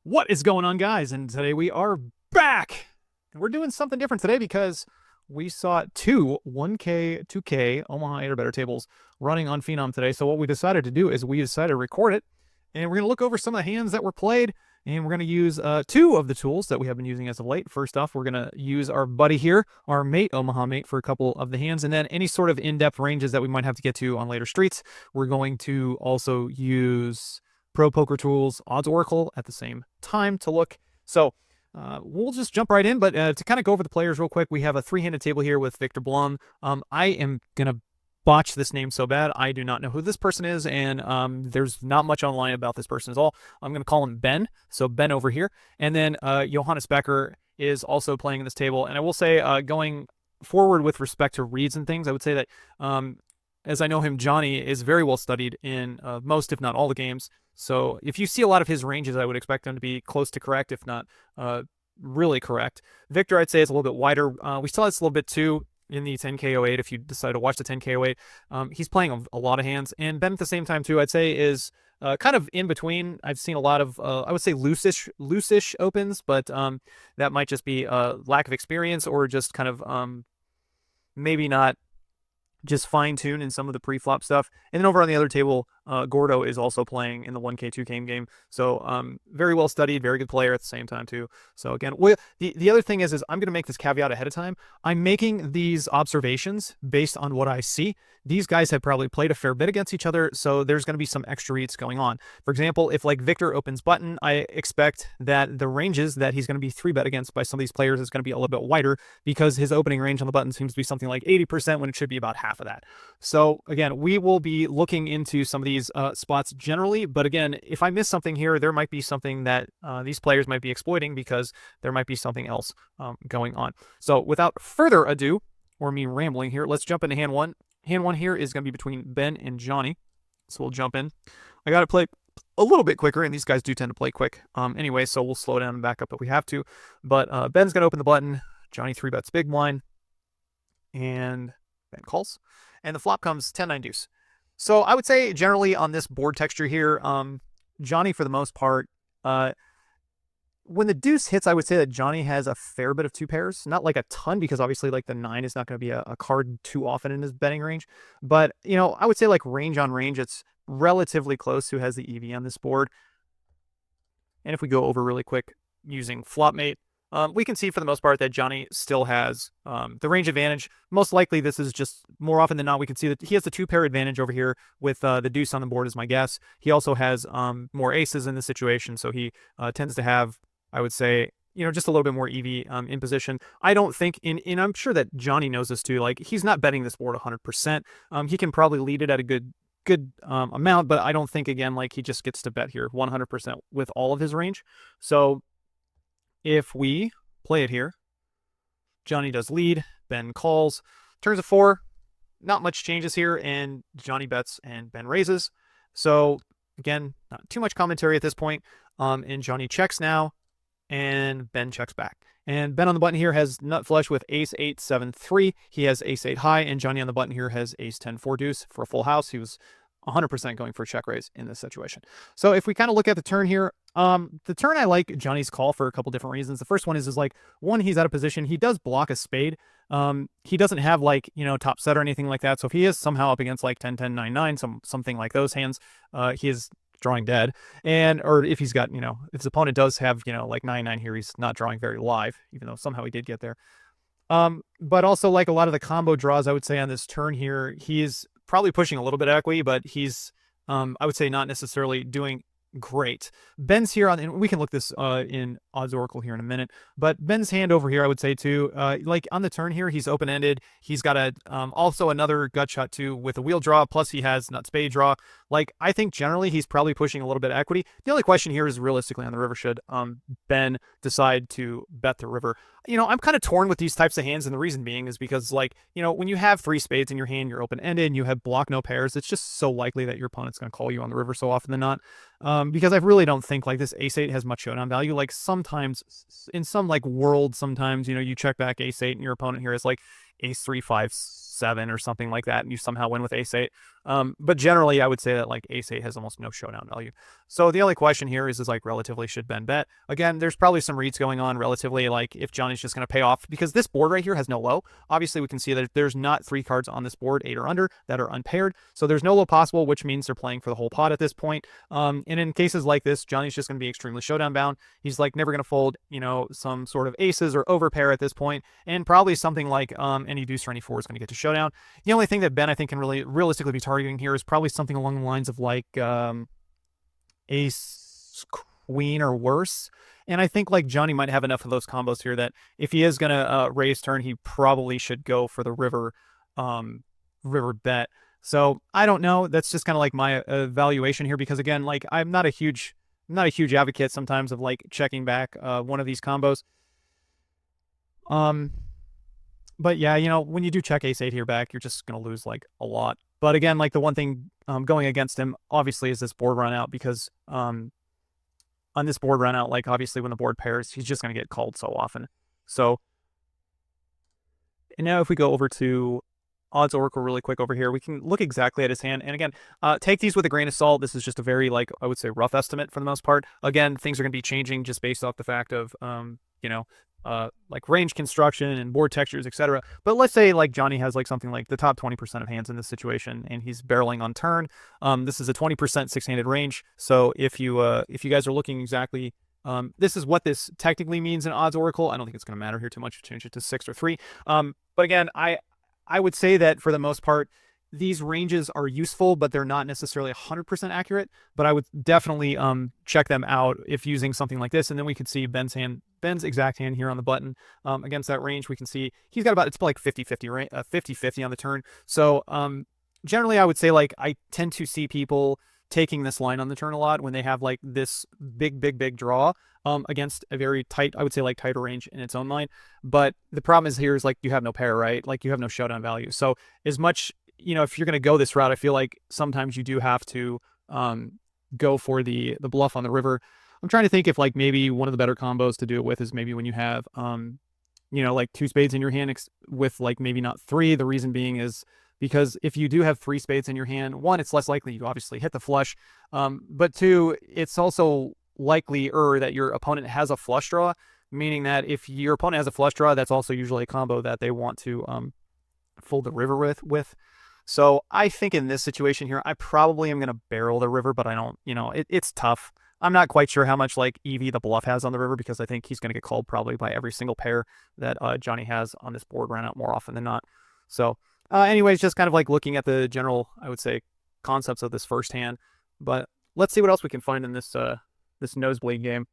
What is going on, guys? And today we are back. And we're doing something different today because we saw two 1K, 2K Omaha 8 or better tables running on Phenom today. So what we decided to do is we decided to record it, and we're going to look over some of the hands that were played, and we're going to use two of the tools that we have been using as of late. First off, we're going to use our buddy here, our mate, Omaha mate, for a couple of the hands, and then any sort of in-depth ranges that we might have to get to on later streets. We're going to also use Pro Poker Tools Odds Oracle at the same time to look. So we'll just jump right in. But to kind of go over the players real quick, we have a three-handed table here with Victor Blum. I am going to botch this name so bad. I do not know who this person is, and there's not much online about this person at all. I'm going to call him Ben. So Ben over here. And then Johannes Becker is also playing in this table. And I will say, going forward with respect to reads and things, I would say that as I know him, Johnny is very well studied in most, if not all, the games. So if you see a lot of his ranges, I would expect him to be close to correct, if not really correct. Victor, I'd say, is a little bit wider. We saw this a little bit too in the 10K08 if you decide to watch the 10K08. He's playing a lot of hands. And Ben at the same time too, I'd say, is kind of in between. I've seen a lot of, I would say, loose-ish opens, but that might just be lack of experience or just kind of maybe not just fine-tune in some of the pre-flop stuff. And then over on the other table, Gordo is also playing in the 1K, 2K game. So very well studied, very good player at the same time too. So again, the other thing is I'm going to make this caveat ahead of time. I'm making these observations based on what I see. These guys have probably played a fair bit against each other, so there's going to be some extra reads going on. For example, if like Victor opens button, I expect that the ranges that he's going to be 3-bet against by some of these players is going to be a little bit wider because his opening range on the button seems to be something like 80% when it should be about half of that. So again, we will be looking into some of these spots generally, but again, if I miss something here, there might be something that these players might be exploiting because there might be something else going on. So without further ado, or me rambling here, let's jump into hand one. Hand one here is going to be between Ben and Johnny. So we'll jump in. I got to play a little bit quicker, and these guys do tend to play quick anyway, so we'll slow down and back up if we have to. But Ben's going to open the button. Johnny 3-bets big blind. And Ben calls. And the flop comes 10-9 deuce. So I would say generally on this board texture here, Johnny, for the most part, when the deuce hits, I would say that Johnny has a fair bit of two pairs. Not like a ton, because obviously like the 9 is not going to be a card too often in his betting range. But, you know, I would say like range on range, it's relatively close who has the EV on this board. And if we go over really quick using flopmate, we can see for the most part that Johnny still has the range advantage. Most likely this is just more often than not, we can see that he has the 2-pair advantage over here with the deuce on the board is my guess. He also has more aces in this situation, so he tends to have, I would say, you know, just a little bit more EV in position. I don't think, and I'm sure that Johnny knows this too, like he's not betting this board 100%. He can probably lead it at a good amount, but I don't think, again, like he just gets to bet here 100% with all of his range. So if we play it here, Johnny does lead, Ben calls, turns a 4, not much changes here, and Johnny bets and Ben raises. So again, not too much commentary at this point. And Johnny checks now, and Ben checks back. And Ben on the button here has nut flush with ace 8 7 3. He has ace 8 high, and Johnny on the button here has ace 10 4 deuce for a full house. He was 100% going for a check raise in this situation. So if we kind of look at the turn here, the turn I like Johnny's call for a couple different reasons. The first one is like, one, he's out of position. He does block a spade. He doesn't have like, you know, top set or anything like that. So if he is somehow up against like 10 10 9 9, something like those hands, he is drawing dead. And or if he's got, you know, if his opponent does have, you know, like 9 9 here, he's not drawing very live, even though somehow he did get there. But also like a lot of the combo draws, I would say on this turn here, he's probably pushing a little bit of equity, but he's I would say not necessarily doing great. Ben's here on, and we can look this in Odds Oracle here in a minute, but Ben's hand over here, I would say too, like on the turn here, he's open-ended. He's got a also another gut shot too with a wheel draw, plus he has nut spade draw. Like, I think generally he's probably pushing a little bit of equity. The only question here is realistically on the river, should Ben decide to bet the river. You know, I'm kind of torn with these types of hands, and the reason being is because, like, you know, when you have 3 spades in your hand, you're open-ended, and you have block no pairs, it's just so likely that your opponent's going to call you on the river so often than not. Because I really don't think, like, this ace-8 has much showdown value. Like, sometimes, in some, like, world, sometimes, you know, you check back ace-8, and your opponent here is, like, ace-3, 5, 7 or something like that, and you somehow win with ace-8. But generally, I would say that like ace eight has almost no showdown value. So the only question here is like relatively should Ben bet? Again, there's probably some reads going on relatively, like if Johnny's just going to pay off, because this board right here has no low. Obviously, we can see that there's not 3 cards on this board, 8 or under, that are unpaired. So there's no low possible, which means they're playing for the whole pot at this point. And in cases like this, Johnny's just going to be extremely showdown bound. He's like never going to fold, some sort of aces or overpair at this point, and probably something like any deuce or any four is going to get to showdown. The only thing that Ben I think can really realistically be targeting here is probably something along the lines of like ace queen or worse. And I think like Johnny might have enough of those combos here that if he is gonna raise turn, he probably should go for the river bet. So I don't know. That's just kind of like my evaluation here, because again, like I'm not a huge advocate sometimes of like checking back one of these combos. But yeah, when you do check ace eight here back, you're just gonna lose like a lot. But again, like the one thing going against him obviously is this board run out, because on this board run out, like obviously when the board pairs, he's just gonna get called so often. So, and now if we go over to Odds Oracle really quick over here, we can look exactly at his hand. And again, take these with a grain of salt. This is just a very, like, I would say rough estimate for the most part. Again, things are going to be changing just based off the fact of, like range construction and board textures, etc. But let's say like Johnny has like something like the top 20% of hands in this situation, and he's barreling on turn. This is a 20% six-handed range. So if you guys are looking exactly, this is what this technically means in Odds Oracle. I don't think it's going to matter here too much to change it to 6 or 3. But again, I would say that for the most part, these ranges are useful, but they're not necessarily 100% accurate. But I would definitely check them out if using something like this. And then we could see Ben's exact hand here on the button against that range. We can see he's got about, it's like 50-50 on the turn. So generally, I would say like I tend to see people taking this line on the turn a lot when they have like this big draw against a very tight, I would say like tighter range in its own line. But the problem is here is like you have no pair, right? Like you have no showdown value. So as much, if you're going to go this route, I feel like sometimes you do have to go for the bluff on the river. I'm trying to think if like maybe one of the better combos to do it with is maybe when you have like 2 spades in your hand with like maybe not 3. The reason being is because if you do have 3 spades in your hand, 1, it's less likely you obviously hit the flush, but 2, it's also likelier that your opponent has a flush draw, meaning that if your opponent has a flush draw, that's also usually a combo that they want to fold the river with. So I think in this situation here, I probably am going to barrel the river, but I don't, it's tough. I'm not quite sure how much like EV the bluff has on the river, because I think he's going to get called probably by every single pair that Johnny has on this board run out more often than not. So anyways, just kind of like looking at the general, I would say, concepts of this first hand. But let's see what else we can find in this this nosebleed game.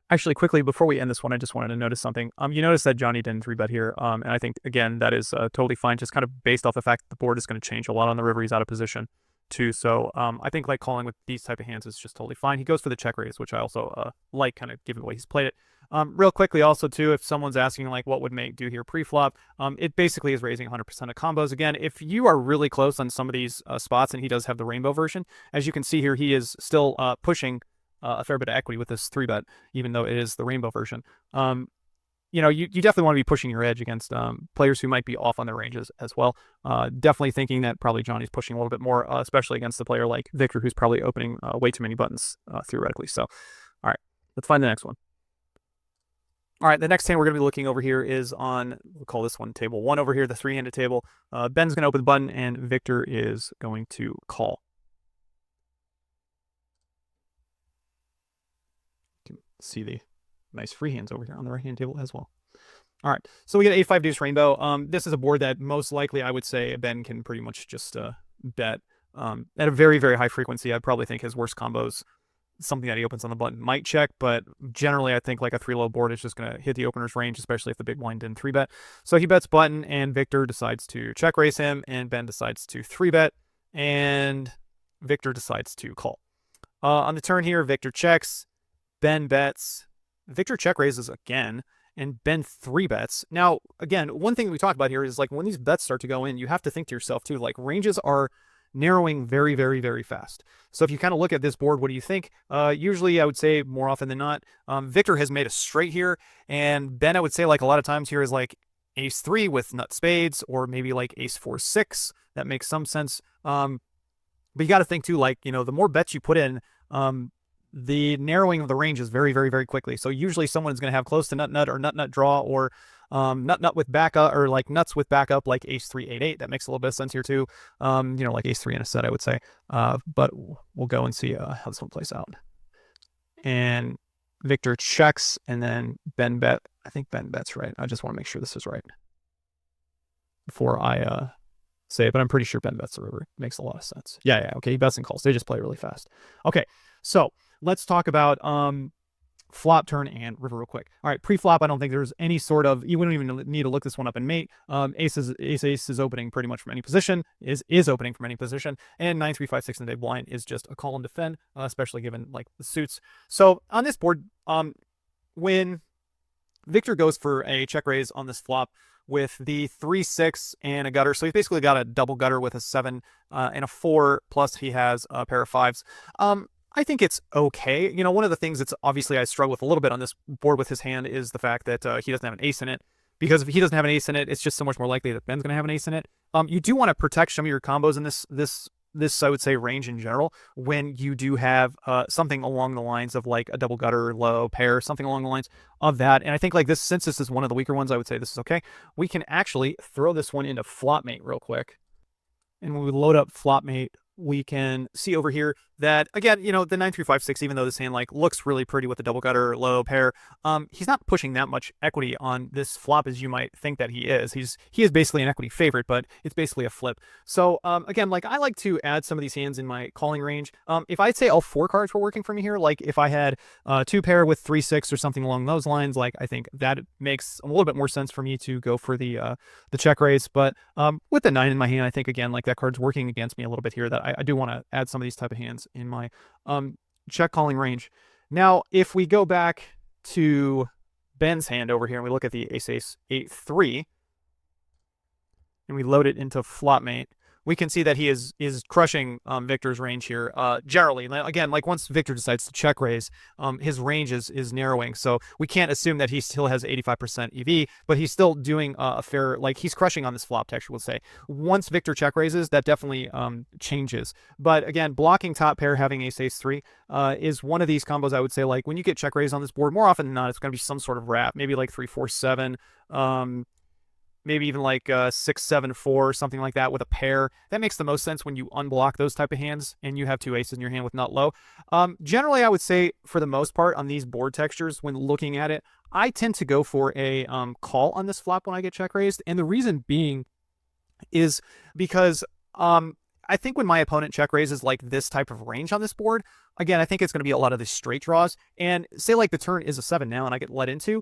Actually, quickly, before we end this one, I just wanted to notice something. You notice that Johnny didn't 3-bet here, and I think, again, that is totally fine, just kind of based off the fact that the board is going to change a lot on the river. He's out of position, too. So I think like calling with these type of hands is just totally fine. He goes for the check raise, which I also like, kind of given the way he's played it. Real quickly, also, too, if someone's asking, like, what would make do here pre-flop, it basically is raising 100% of combos. Again, if you are really close on some of these spots, and he does have the rainbow version, as you can see here, he is still pushing a fair bit of equity with this 3-bet, even though it is the rainbow version. You definitely want to be pushing your edge against players who might be off on their ranges as well. Definitely thinking that probably Johnny's pushing a little bit more, especially against the player like Victor, who's probably opening way too many buttons theoretically. So, all right, let's find the next one. All right, the next hand we're going to be looking over here is on, we'll call this one table 1 over here, the 3-handed table. Ben's going to open the button, and Victor is going to call. See the nice free hands over here on the right hand table as well. All right, so we get 8-5 deuce rainbow. This is a board that most likely I would say Ben can pretty much just bet at a very high frequency. I'd probably think his worst combos, something that he opens on the button, might check, but generally I think like a 3-low board is just going to hit the opener's range, especially if the big blind didn't 3-bet. So he bets button, and Victor decides to check raise him, and Ben decides to 3-bet, and Victor decides to call. On the turn here, Victor checks, Ben bets, Victor check raises again, and Ben 3-bets. Now, again, one thing we talked about here is like when these bets start to go in, you have to think to yourself too, like ranges are narrowing very fast. So if you kind of look at this board, what do you think? Usually I would say more often than not, Victor has made a straight here, and Ben, I would say like a lot of times here is like ace 3 with nut spades, or maybe like ace 4 6. That makes some sense. But you got to think too, like, the more bets you put in, the narrowing of the range is very, very, very quickly. So usually someone is going to have close to nut nut or nut nut draw, or nut nut with backup, or like nuts with backup, like ace 3 8 8. That makes a little bit of sense here too. Like ace 3 in a set, I would say. But we'll go and see how this one plays out. And Victor checks, and then Ben bet. I think Ben bets, right? I just want to make sure this is right before I say it, but I'm pretty sure Ben bets the river. Makes a lot of sense. Yeah, okay. He bets and calls. They just play really fast. Okay, so let's talk about flop, turn, and river real quick. All right, pre-flop, I don't think there's any sort of, you wouldn't even need to look this one up in mate. Ace is opening pretty much from any position, is opening from any position, and 9 3 5 6 in the big blind is just a call and defend, especially given like the suits. So on this board, when Victor goes for a check raise on this flop with the 3 6 and a gutter, so he's basically got a double gutter with a 7 and a 4, plus he has a pair of 5s. I think it's okay. One of the things that's obviously I struggle with a little bit on this board with his hand is the fact that he doesn't have an ace in it. Because if he doesn't have an ace in it, it's just so much more likely that Ben's going to have an ace in it. You do want to protect some of your combos in this I would say range in general when you do have something along the lines of like a double gutter, low pair, something along the lines of that. And I think like this, since this is one of the weaker ones, I would say this is okay. We can actually throw this one into flop mate real quick. And when we load up flop mate, we can see over here that, again, the 9 3 5 6, even though this hand like looks really pretty with the double gutter, low pair, he's not pushing that much equity on this flop as you might think that he is. He is basically an equity favorite, but it's basically a flip. So again, like I like to add some of these hands in my calling range. If I'd say all 4 cards were working for me here, like if I had 2 pair with 3 6 or something along those lines, like I think that makes a little bit more sense for me to go for the check raise. But with the 9 in my hand, I think again like that card's working against me a little bit here, that I do want to add some of these type of hands in my check calling range. Now, if we go back to Ben's hand over here and we look at the ace 8 3 and we load it into flop mate, we can see that he is crushing Victor's range here. Generally, again, like once Victor decides to check raise, his range is narrowing. So we can't assume that he still has 85% EV, but he's still doing a fair, like he's crushing on this flop texture, we'll say. Once Victor check raises, that definitely changes. But again, blocking top pair, having ace 3 is one of these combos I would say, like when you get check raised on this board, more often than not, it's going to be some sort of wrap, maybe like 3 4 7. Maybe even like 6 7 4, something like that with a pair. That makes the most sense when you unblock those type of hands and you have 2 aces in your hand with nut low. Generally, I would say for the most part on these board textures, when looking at it, I tend to go for a call on this flop when I get check raised. And the reason being is because I think when my opponent check raises like this type of range on this board, again, I think it's going to be a lot of the straight draws. And say like the turn is a 7 now and I get let into,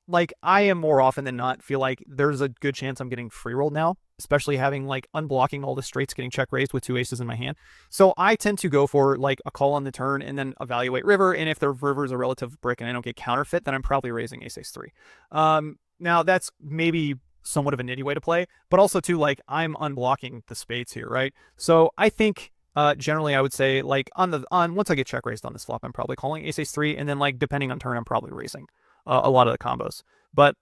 like I am more often than not feel like there's a good chance I'm getting free rolled now, especially having like unblocking all the straights, getting check raised with 2 aces in my hand. So I tend to go for like a call on the turn and then evaluate river. And if the river is a relative brick and I don't get counterfeit, then I'm probably raising ace 3. Now that's maybe somewhat of a nitty way to play, but also too, like I'm unblocking the spades here, right? So I think generally I would say like on once I get check raised on this flop, I'm probably calling ace 3, and then like depending on turn, I'm probably raising a lot of the combos. But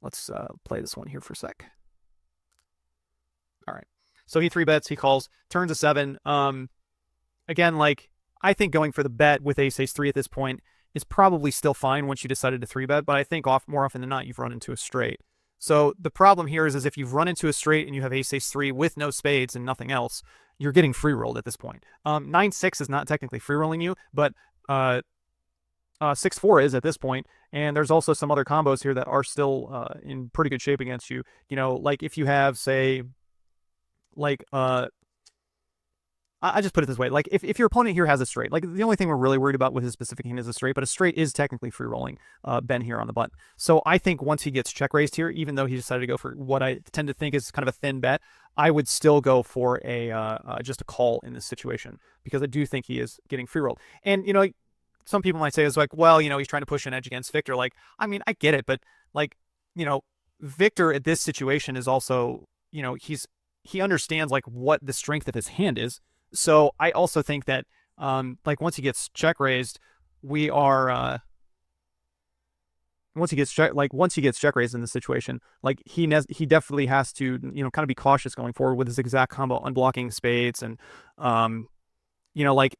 let's play this one here for a sec. All right. So he 3 bets, he calls, turns a 7. Again, like I think going for the bet with ace 3 at this point is probably still fine once you decided to 3 bet, but I think more often than not you've run into a straight. So the problem here is if you've run into a straight and you have ace 3 with no spades and nothing else, you're getting free rolled at this point. 9 6 is not technically free rolling you, but 6 4 is at this point, and there's also some other combos here that are still in pretty good shape against you. Like if you have, say, like I just put it this way, like if your opponent here has a straight, like the only thing we're really worried about with his specific hand is a straight, but a straight is technically free rolling Ben here on the button. So I think once he gets check raised here, even though he decided to go for what I tend to think is kind of a thin bet, I would still go for a just a call in this situation, because I do think he is getting free rolled. And some people might say it's like, well, he's trying to push an edge against Victor. Like, I mean, I get it, but like, Victor at this situation is also, he understands like what the strength of his hand is. So I also think that, like once he gets check raised, we are, once he gets check raised in this situation, like he definitely has to, kind of be cautious going forward with his exact combo, unblocking spades, and um, like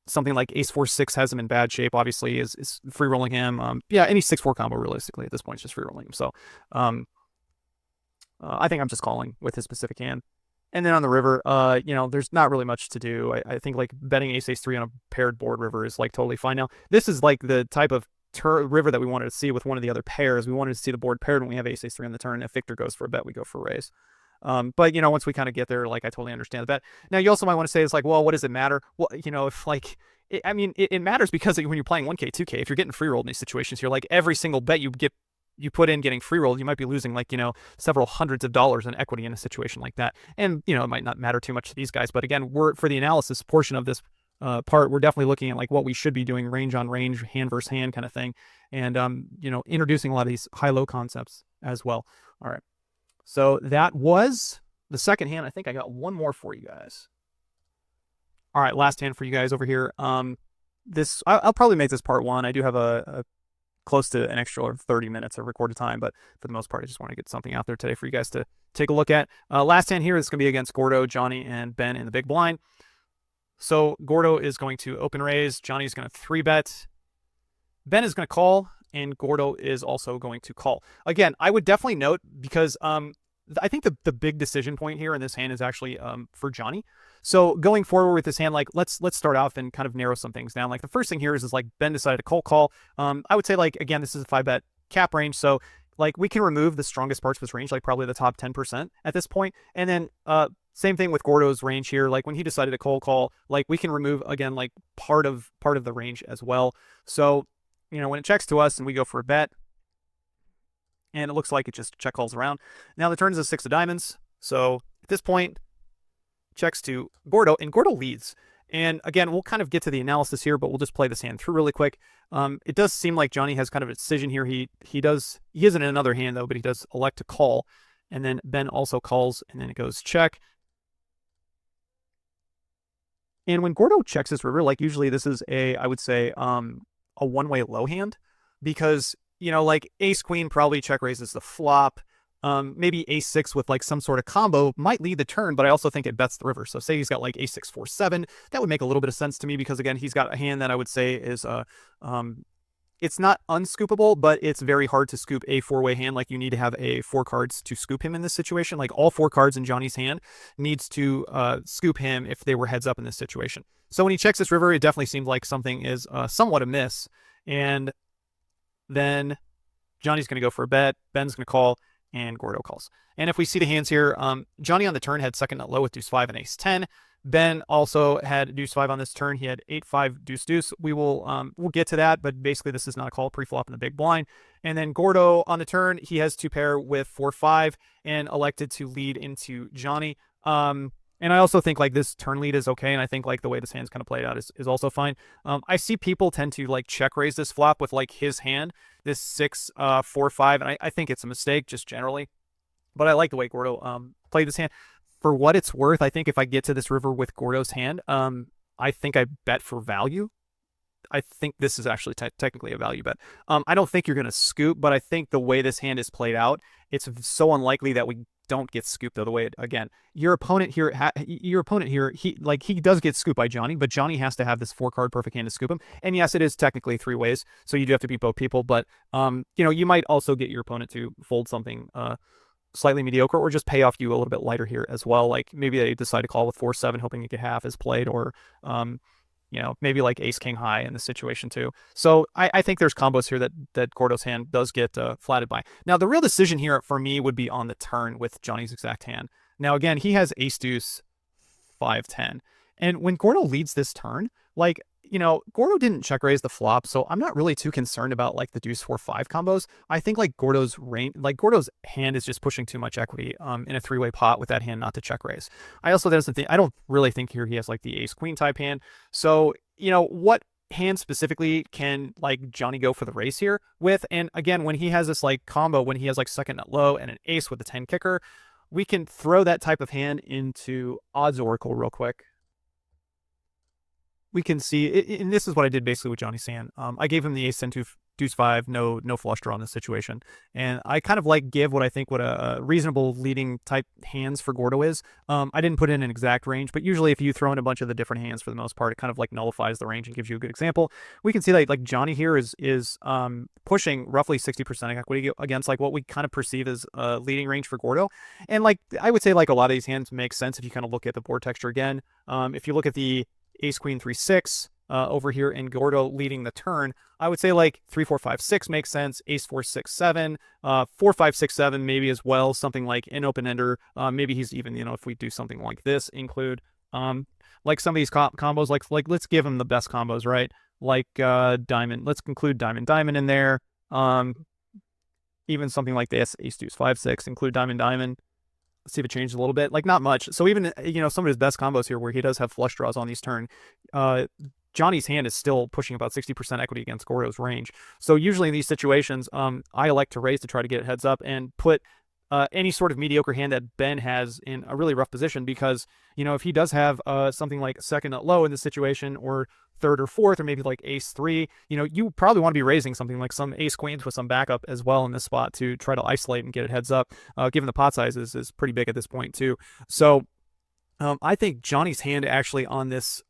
something like ace 4 6 has him in bad shape. Obviously, is free rolling him. Yeah, any 6 4 combo realistically at this point is just free rolling him. So, um, I think I'm just calling with his specific hand. And then on the river, there's not really much to do. I think like betting ace ace 3 on a paired board river is like totally fine. Now, this is like the type of river that we wanted to see with one of the other pairs. We wanted to see the board paired when we have ace ace 3 on the turn. If Victor goes for a bet, we go for raise. But once we kind of get there, like I totally understand the bet. Now, you also might want to say it's like, well, what does it matter? Well, if like, it matters because when you're playing 1K, 2K, if you're getting free rolled in these situations, you're like every single bet you put in getting free rolled, you might be losing like, several hundreds of dollars in equity in a situation like that. And, it might not matter too much to these guys. But again, for the analysis portion of this part, we're definitely looking at like what we should be doing, range on range, hand versus hand kind of thing. And, introducing a lot of these high-low concepts as well. All right. So that was the second hand. I think I got one more for you guys. All right, last hand for you guys over here. I'll probably make this part 1. I do have a close to an extra 30 minutes of recorded time, but for the most part, I just want to get something out there today for you guys to take a look at. Last hand here is going to be against Gordo, Johnny, and Ben in the big blind. So Gordo is going to open raise. Johnny's going to 3-bet. Ben is going to call, and Gordo is also going to call. Again, I would definitely note, because I think the big decision point here in this hand is actually for Johnny. So going forward with this hand, like let's start off and kind of narrow some things down. Like the first thing here is like Ben decided to call. I would say, like, again, this is a 5-bet cap range, so like we can remove the strongest parts of his range, like probably the top 10% at this point. And then same thing with Gordo's range here. Like when he decided to call, like we can remove again like part of the range as well. So when it checks to us and we go for a bet, and it looks like it just check calls around. Now the turn is a 6 of diamonds. So at this point, checks to Gordo, and Gordo leads. And again, we'll kind of get to the analysis here, but we'll just play this hand through really quick. It does seem like Johnny has kind of a decision here. He isn't in another hand though, but he does elect to call. And then Ben also calls, and then it goes check. And when Gordo checks this river, like usually this is I would say, a one-way low hand, because like ace queen probably check raises the flop. Maybe ace 6 with like some sort of combo might lead the turn, but I also think it bets the river. So say he's got like ace 6 4 7, that would make a little bit of sense to me, because again, he's got a hand that I would say is it's not unscoopable, but it's very hard to scoop a 4-way hand. Like you need to have 4 cards to scoop him in this situation. Like all 4 cards in Johnny's hand needs to scoop him if they were heads up in this situation. So when he checks this river, it definitely seems like something is somewhat amiss. And then Johnny's going to go for a bet, Ben's going to call, and Gordo calls. And if we see the hands here, Johnny on the turn had second nut low with deuce 5 and ace 10. Ben also had deuce 5 on this turn. He had 8 5 deuce deuce. We'll get to that, but basically this is not a call, pre-flop in the big blind. And then Gordo on the turn, he has 2 pair with 4 5 and elected to lead into Johnny. And I also think like this turn lead is okay, and I think like the way this hand's kind of played out is also fine. I see people tend to like check raise this flop with like his hand, this 6 4 5, and I think it's a mistake just generally. But I like the way Gordo played this hand. For what it's worth, I think if I get to this river with Gordo's hand, I think I bet for value. I think this is actually technically a value bet. I don't think you're going to scoop, but I think the way this hand is played out, it's so unlikely that we don't get scooped the other way. Again, your opponent here, he does get scooped by Johnny, but Johnny has to have this 4-card perfect hand to scoop him. And yes, it is technically 3 ways, so you do have to beat both people. But you might also get your opponent to fold something slightly mediocre, or just pay off you a little bit lighter here as well. Like maybe they decide to call with 4 7, hoping you get half as played, or maybe like ace king high in this situation too. So I think there's combos here that Gordo's hand does get flatted by. Now the real decision here for me would be on the turn with Johnny's exact hand. Now again, he has ace deuce 5 10, and when Gordo leads this turn, like Gordo didn't check raise the flop, so I'm not really too concerned about like the deuce 4 5 combos. I think like Gordo's hand is just pushing too much equity in a 3-way pot with that hand not to check raise. I don't really think here he has like the ace queen type hand. So what hand specifically can like Johnny go for the race here with? And again, when he has this like combo, when he has like second nut low and an ace with the 10 kicker, we can throw that type of hand into Odds Oracle real quick. We can see, and this is what I did basically with Johnny's hand. I gave him the ace 10 2 deuce five, no flush draw in this situation. And I kind of like give what I think what a reasonable leading type hands for Gordo is. I didn't put in an exact range, but usually if you throw in a bunch of the different hands for the most part, it kind of like nullifies the range and gives you a good example. We can see that like Johnny here is pushing roughly 60% equity against like what we kind of perceive as leading range for Gordo. And like I would say like a lot of these hands make sense if you kind of look at the board texture again. If you look at the ace queen 3-6 over here and Gordo leading the turn, I would say like 3-4-5-6 makes sense. Ace 4-6-7, 4-5-6-7 maybe as well. Something like an open ender. Maybe he's even, if we do something like this, include like some of these combos. Like let's give him the best combos, right? Like diamond. Let's include diamond diamond in there. Even something like this, ace deuce 5-6, include diamond diamond. Let's see if it changes a little bit. Like not much. So even some of his best combos here where he does have flush draws on these turn, Johnny's hand is still pushing about 60% equity against Gordo's range. So usually in these situations, I elect to raise to try to get heads up and put any sort of mediocre hand that Ben has in a really rough position, because if he does have something like second nut low in this situation, or third or fourth, or maybe like ace 3, you probably want to be raising something like some ace queens with some backup as well in this spot to try to isolate and get it heads up, given the pot size is pretty big at this point too. So I think Johnny's hand actually on this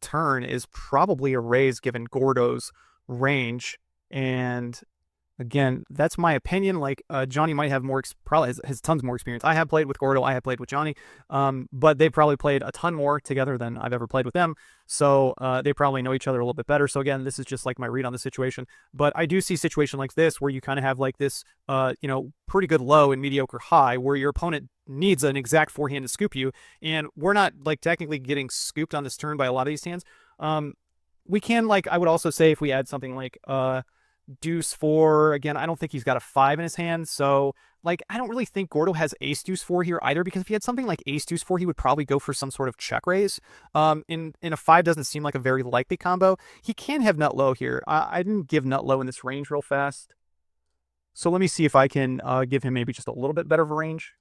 turn is probably a raise given Gordo's range. And again, that's my opinion. Like Johnny might have more, probably has tons more experience. I have played with Gordo, I have played with Johnny, but they probably played a ton more together than I've ever played with them. So they probably know each other a little bit better. So again, this is just like my read on the situation. But I do see a situation like this where you kind of have like this, pretty good low and mediocre high, where your opponent needs an exact forehand to scoop you, and we're not like technically getting scooped on this turn by a lot of these hands. We can, like, I would also say if we add something like deuce 4, again, I don't think he's got a 5 in his hand, so like I don't really think Gordo has ace deuce 4 here either, because if he had something like ace deuce 4, he would probably go for some sort of check raise. In a 5 doesn't seem like a very likely combo. He can have nut low here. I didn't give nut low in this range real fast, so let me see if I can give him maybe just a little bit better of a range.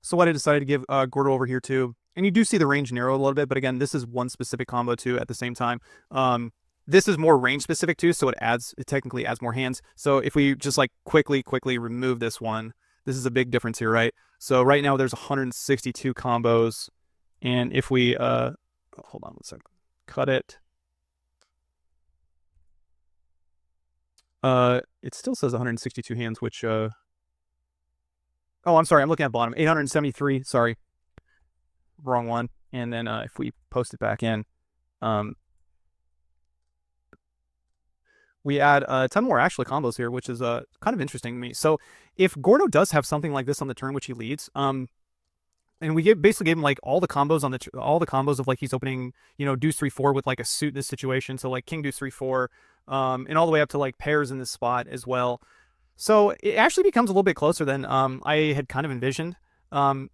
So what I decided to give Gordo over here too, and you do see the range narrow a little bit, but again, this is one specific combo too at the same time. This is more range specific too, so it technically adds more hands. So if we just like quickly remove this one, this is a big difference here, right? So right now there's 162 combos, and if we hold on one second, cut it. It still says 162 hands, which oh, I'm sorry, I'm looking at bottom. 873, sorry. Wrong one. And then if we post it back in, we add a ton more actually combos here, which is kind of interesting to me. So if Gordo does have something like this on the turn, which he leads, and we basically gave him like all the combos of like he's opening, deuce 3-4 with like a suit in this situation. So like king deuce 3-4, and all the way up to like pairs in this spot as well. So it actually becomes a little bit closer than I had kind of envisioned.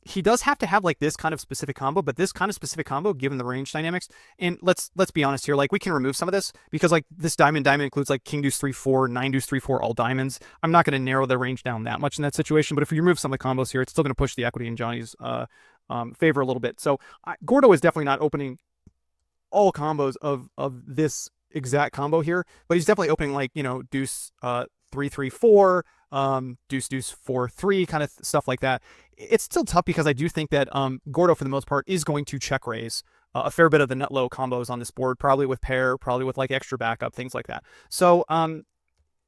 He does have to have like this kind of specific combo, but this kind of specific combo, given the range dynamics, and let's be honest here, like we can remove some of this, because like this diamond includes like king deuce 3-4, 9 deuce 3-4, all diamonds. I'm not going to narrow the range down that much in that situation, but if we remove some of the combos here, it's still going to push the equity in Johnny's favor a little bit. So Gordo is definitely not opening all combos of this exact combo here, but he's definitely opening like deuce 3-3-4, deuce 4-3, kind of stuff like that. It's still tough because I do think that Gordo for the most part is going to check raise a fair bit of the nut low combos on this board, probably with pair, probably with like extra backup, things like that. So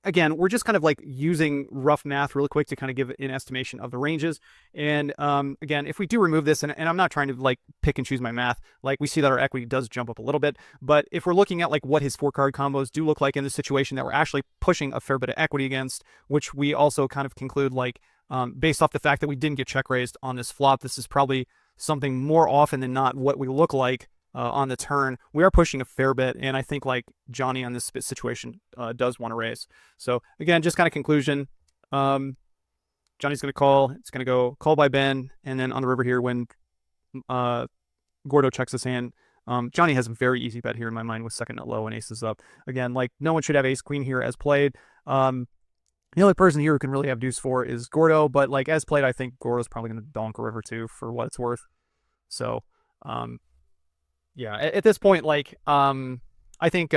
again, we're just kind of like using rough math really quick to kind of give an estimation of the ranges. And again, if we do remove this, and I'm not trying to like pick and choose my math, like we see that our equity does jump up a little bit, but if we're looking at like what his 4-card combos do look like in this situation that we're actually pushing a fair bit of equity against, which we also kind of conclude like based off the fact that we didn't get check raised on this flop, this is probably something more often than not what we look like on the turn. We are pushing a fair bit, and I think like Johnny on this situation does want to raise. So again, just kind of conclusion. Johnny's going to call. It's going to go call by Ben, and then on the river here when Gordo checks his hand, Johnny has a very easy bet here in my mind with second nut low and aces up. Again, like no one should have ace queen here as played. The only person here who can really have deuce 4 is Gordo, but like as played, I think Gordo's probably going to donk a river too for what it's worth. So yeah, at this point, like I think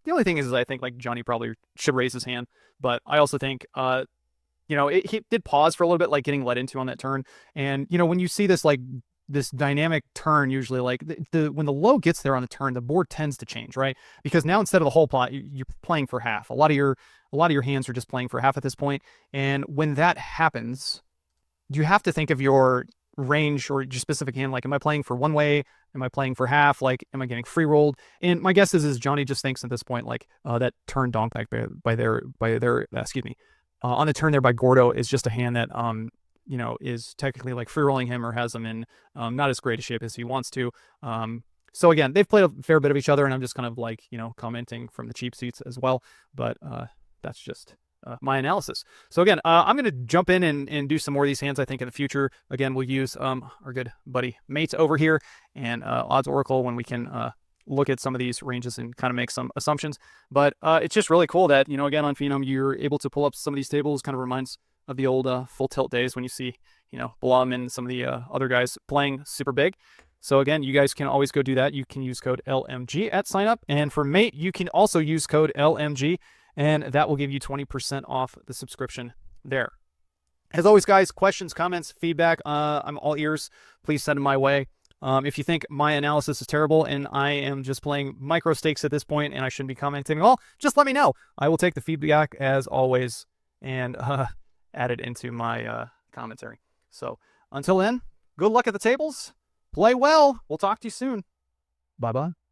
The only thing is I think like Johnny probably should raise his hand, but I also think he did pause for a little bit, like getting led into on that turn. And when you see this like this dynamic turn, usually like when the low gets there on the turn, the board tends to change, right? Because now instead of the whole pot, you're playing for half. A lot of your hands are just playing for half at this point. And when that happens, you have to think of your range or your specific hand. Like, am I playing for one way? Am I playing for half? Like, am I getting free rolled? And my guess is Johnny just thinks at this point, like, that turn donk back by their excuse me, on the turn there by Gordo is just a hand that is technically like free rolling him or has him in not as great a shape as he wants to. So again, they've played a fair bit of each other, and I'm just kind of like commenting from the cheap seats as well. But that's just my analysis. So again, I'm going to jump in and do some more of these hands. I think in the future, again, we'll use our good buddy Mates over here and Odds Oracle when we can look at some of these ranges and kind of make some assumptions. But it's just really cool that, again, on Phenom, you're able to pull up some of these tables. Kind of reminds of the old full tilt days when you see, Blum and some of the other guys playing super big. So again, you guys can always go do that. You can use code LMG at sign up. And for Mate, you can also use code LMG, and that will give you 20% off the subscription there. As always, guys, questions, comments, feedback, I'm all ears. Please send them my way. If you think my analysis is terrible and I am just playing micro stakes at this point and I shouldn't be commenting at all, just let me know. I will take the feedback as always and add it into my commentary. So until then, good luck at the tables. Play well. We'll talk to you soon. Bye-bye.